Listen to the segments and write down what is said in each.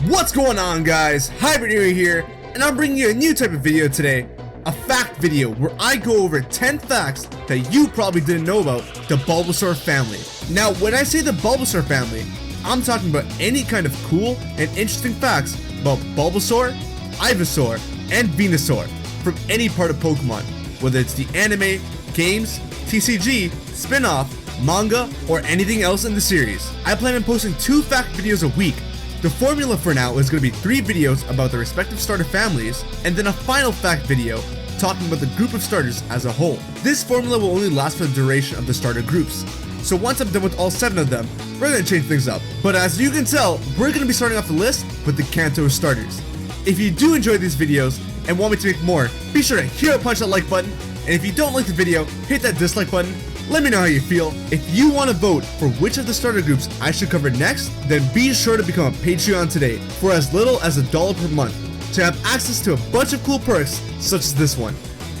What's going on, guys? Hybrid here, and I'm bringing you a new type of video today, a fact video where I go over 10 facts that you probably didn't know about the Bulbasaur family. Now, when I say the Bulbasaur family, I'm talking about any kind of cool and interesting facts about Bulbasaur, Ivysaur, and Venusaur from any part of Pokemon, whether it's the anime, games, TCG, spin-off, manga, or anything else in the series. I plan on posting 2 fact videos a week. The formula for now is going to be 3 videos about the respective starter families, and then a final fact video talking about the group of starters as a whole. This formula will only last for the duration of the starter groups, so once I'm done with all 7 of them, we're going to change things up. But as you can tell, we're going to be starting off the list with the Kanto starters. If you do enjoy these videos and want me to make more, be sure to hit or punch that like button, and if you don't like the video, hit that dislike button. Let me know how you feel. If you want to vote for which of the starter groups I should cover next, then be sure to become a Patreon today for as little as $1 per month to have access to a bunch of cool perks such as this one.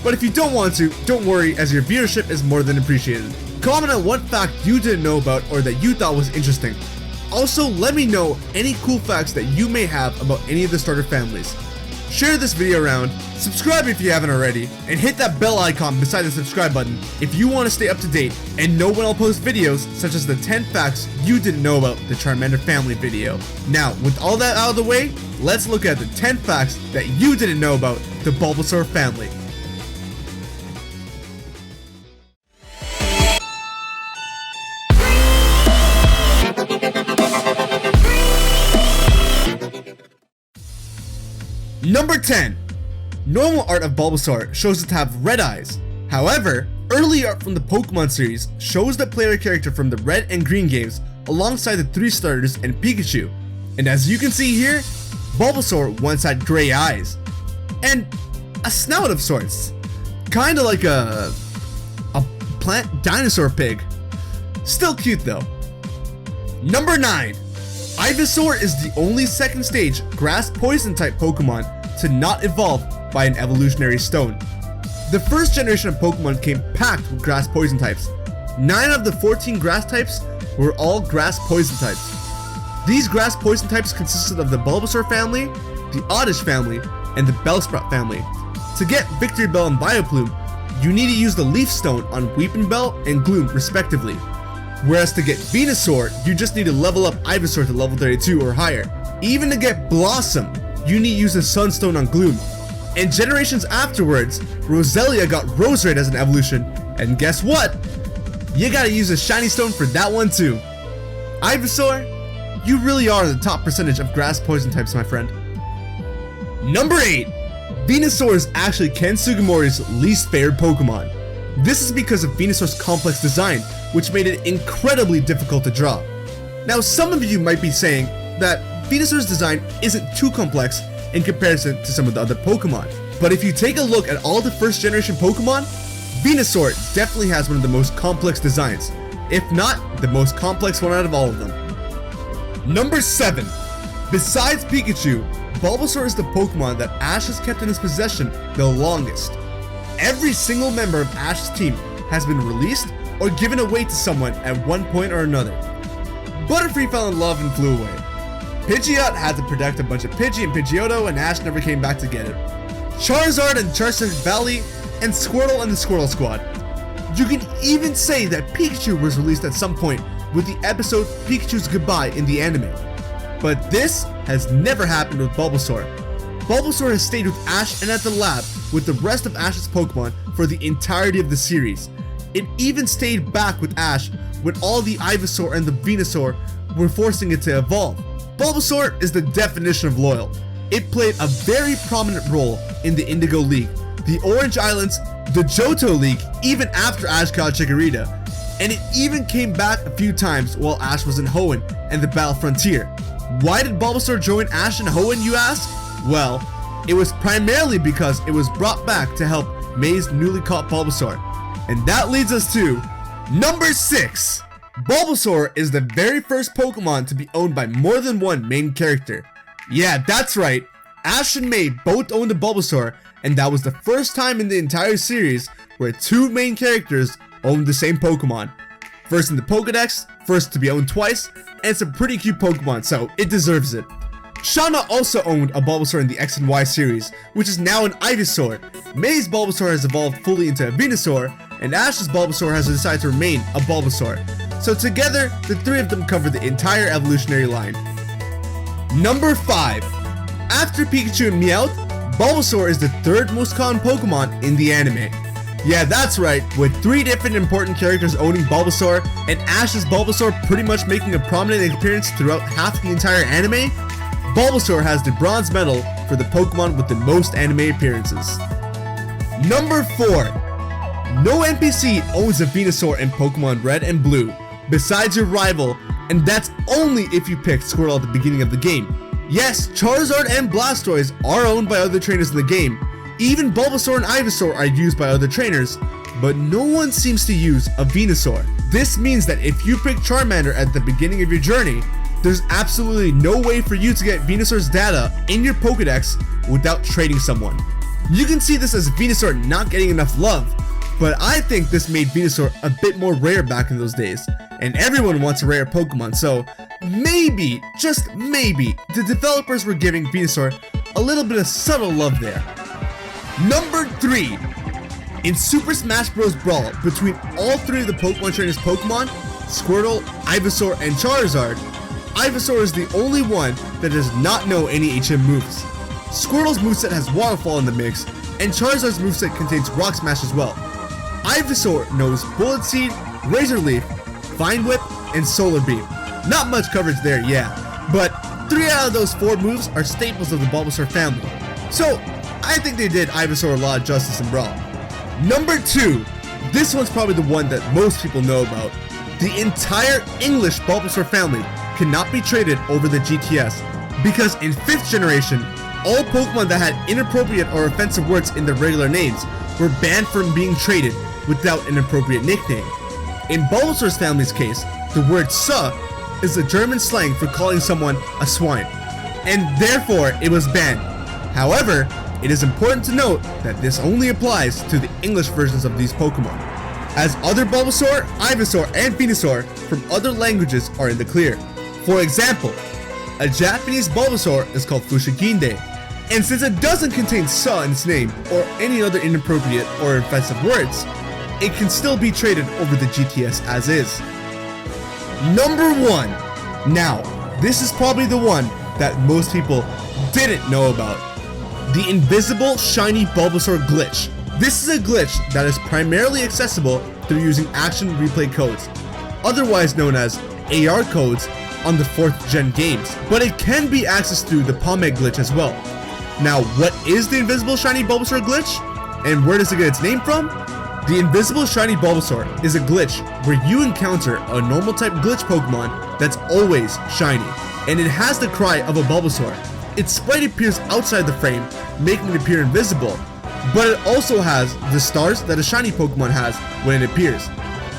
But if you don't want to, don't worry, as your viewership is more than appreciated. Comment on what fact you didn't know about or that you thought was interesting. Also, let me know any cool facts that you may have about any of the starter families. Share this video around, subscribe if you haven't already, and hit that bell icon beside the subscribe button if you want to stay up to date and know when I'll post videos such as the 10 facts you didn't know about the Charmander family video. Now, with all that out of the way, let's look at the 10 facts that you didn't know about the Bulbasaur family. Number 10. Normal art of Bulbasaur shows it to have red eyes. However, early art from the Pokemon series shows the player character from the red and green games alongside the 3 starters and Pikachu. And as you can see here, Bulbasaur once had gray eyes and a snout of sorts, kinda like a plant dinosaur pig. Still cute though. Number 9. Ivysaur is the only second stage grass poison type Pokemon to not evolve by an evolutionary stone. The first generation of Pokemon came packed with grass poison types. 9 of the 14 grass types were all grass poison types. These grass poison types consisted of the Bulbasaur family, the Oddish family, and the Bellsprout family. To get Victory Bell and Vileplume, you need to use the Leaf Stone on Weepinbell and Gloom respectively. Whereas to get Venusaur, you just need to level up Ivysaur to level 32 or higher. Even to get Blossom, you need to use the Sunstone on Gloom. And generations afterwards, Roselia got Roserade as an evolution, and guess what? You gotta use a Shiny Stone for that one too. Ivysaur, you really are the top percentage of grass poison types, my friend. Number 8. Venusaur is actually Ken Sugimori's least favorite Pokemon. This is because of Venusaur's complex design, which made it incredibly difficult to draw. Now, some of you might be saying that Venusaur's design isn't too complex in comparison to some of the other Pokemon. But if you take a look at all the first generation Pokemon, Venusaur definitely has one of the most complex designs, if not the most complex one out of all of them. Number 7. Besides Pikachu, Bulbasaur is the Pokemon that Ash has kept in his possession the longest. Every single member of Ash's team has been released or given away to someone at one point or another. Butterfree fell in love and flew away. Pidgeot had to protect a bunch of Pidgey and Pidgeotto, and Ash never came back to get it. Charizard and Charizard Valley, and Squirtle and the Squirtle Squad. You can even say that Pikachu was released at some point with the episode Pikachu's Goodbye in the anime. But this has never happened with Bulbasaur. Bulbasaur has stayed with Ash and at the lab with the rest of Ash's Pokemon for the entirety of the series. It even stayed back with Ash when all the Ivysaur and the Venusaur were forcing it to evolve. Bulbasaur is the definition of loyal. It played a very prominent role in the Indigo League, the Orange Islands, the Johto League, even after Ash got Chikorita, and it even came back a few times while Ash was in Hoenn and the Battle Frontier. Why did Bulbasaur join Ash and Hoenn, you ask? Well, it was primarily because it was brought back to help May's newly caught Bulbasaur. And that leads us to number 6. Bulbasaur is the very first Pokemon to be owned by more than one main character. Yeah, that's right. Ash and May both owned a Bulbasaur, and that was the first time in the entire series where 2 main characters owned the same Pokemon. First in the Pokedex, first to be owned twice, and it's a pretty cute Pokemon, so it deserves it. Shauna also owned a Bulbasaur in the X and Y series, which is now an Ivysaur. May's Bulbasaur has evolved fully into a Venusaur, and Ash's Bulbasaur has decided to remain a Bulbasaur. So together, the three of them cover the entire evolutionary line. Number 5. After Pikachu and Meowth, Bulbasaur is the third most common Pokemon in the anime. Yeah, that's right, with 3 different important characters owning Bulbasaur, and Ash's Bulbasaur pretty much making a prominent appearance throughout half the entire anime, Bulbasaur has the bronze medal for the Pokemon with the most anime appearances. Number 4. No NPC owns a Venusaur in Pokemon Red and Blue, besides your rival, and that's only if you pick Squirtle at the beginning of the game. Yes, Charizard and Blastoise are owned by other trainers in the game. Even Bulbasaur and Ivysaur are used by other trainers, but no one seems to use a Venusaur. This means that if you pick Charmander at the beginning of your journey, there's absolutely no way for you to get Venusaur's data in your Pokedex without trading someone. You can see this as Venusaur not getting enough love, but I think this made Venusaur a bit more rare back in those days, and everyone wants a rare Pokemon, so maybe, just maybe, the developers were giving Venusaur a little bit of subtle love there. Number 3. In Super Smash Bros. Brawl, between all 3 of the Pokemon trainers' Pokemon, Squirtle, Ivysaur, and Charizard, Ivysaur is the only one that does not know any HM moves. Squirtle's moveset has Waterfall in the mix, and Charizard's moveset contains Rock Smash as well. Ivysaur knows Bullet Seed, Razor Leaf, Vine Whip, and Solar Beam. Not much coverage there, yeah, but 3 out of those 4 moves are staples of the Bulbasaur family. So, I think they did Ivysaur a lot of justice in Brawl. Number 2. This one's probably the one that most people know about. The entire English Bulbasaur family cannot be traded over the GTS, because in 5th generation, all Pokemon that had inappropriate or offensive words in their regular names were banned from being traded without an appropriate nickname. In Bulbasaur's family's case, the word "suh" is a German slang for calling someone a swine, and therefore it was banned. However, it is important to note that this only applies to the English versions of these Pokemon, as other Bulbasaur, Ivysaur, and Venusaur from other languages are in the clear. For example, a Japanese Bulbasaur is called Fushiginde, and since it doesn't contain "suh" in its name or any other inappropriate or offensive words, it can still be traded over the GTS as is. Number 1. Now, this is probably the one that most people didn't know about. The Invisible Shiny Bulbasaur glitch. This is a glitch that is primarily accessible through using Action Replay codes, otherwise known as AR codes, on the 4th gen games, but it can be accessed through the Pomeg glitch as well. Now, what is the Invisible Shiny Bulbasaur glitch, and where does it get its name from? The Invisible Shiny Bulbasaur is a glitch where you encounter a normal type glitch Pokemon that's always shiny, and it has the cry of a Bulbasaur. Its sprite appears outside the frame, making it appear invisible, but it also has the stars that a shiny Pokemon has when it appears.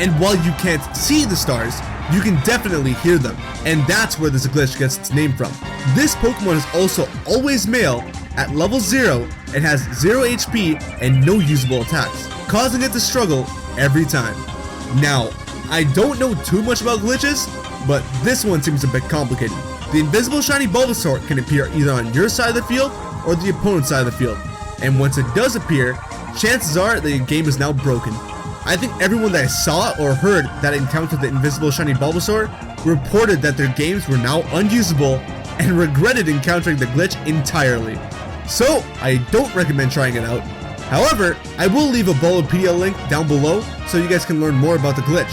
And while you can't see the stars, you can definitely hear them, and that's where this glitch gets its name from. This Pokemon is also always male, at level 0, and has 0 HP and no usable attacks, causing it to struggle every time. Now, I don't know too much about glitches, but this one seems a bit complicated. The Invisible Shiny Bulbasaur can appear either on your side of the field or the opponent's side of the field, and once it does appear, chances are the game is now broken. I think everyone that saw or heard that encountered the Invisible Shiny Bulbasaur reported that their games were now unusable and regretted encountering the glitch entirely. So, I don't recommend trying it out. However, I will leave a Bulbapedia link down below so you guys can learn more about the glitch,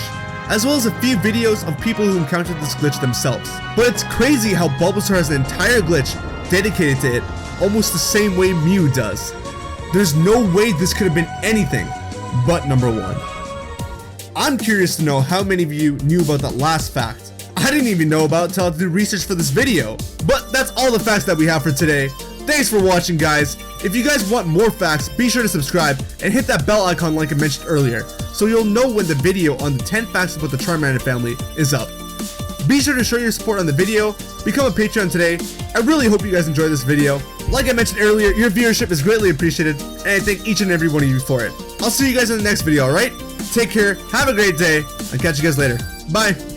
as well as a few videos of people who encountered this glitch themselves. But it's crazy how Bulbasaur has an entire glitch dedicated to it, almost the same way Mew does. There's no way this could have been anything but number 1. I'm curious to know how many of you knew about that last fact. I didn't even know about it until I did research for this video. But that's all the facts that we have for today. Thanks for watching, guys. If you guys want more facts, be sure to subscribe and hit that bell icon like I mentioned earlier, so you'll know when the video on the 10 facts about the Charmander family is up. Be sure to show your support on the video, become a Patreon today. I really hope you guys enjoyed this video. Like I mentioned earlier, your viewership is greatly appreciated, and I thank each and every one of you for it. I'll see you guys in the next video, alright? Take care, have a great day, and catch you guys later. Bye!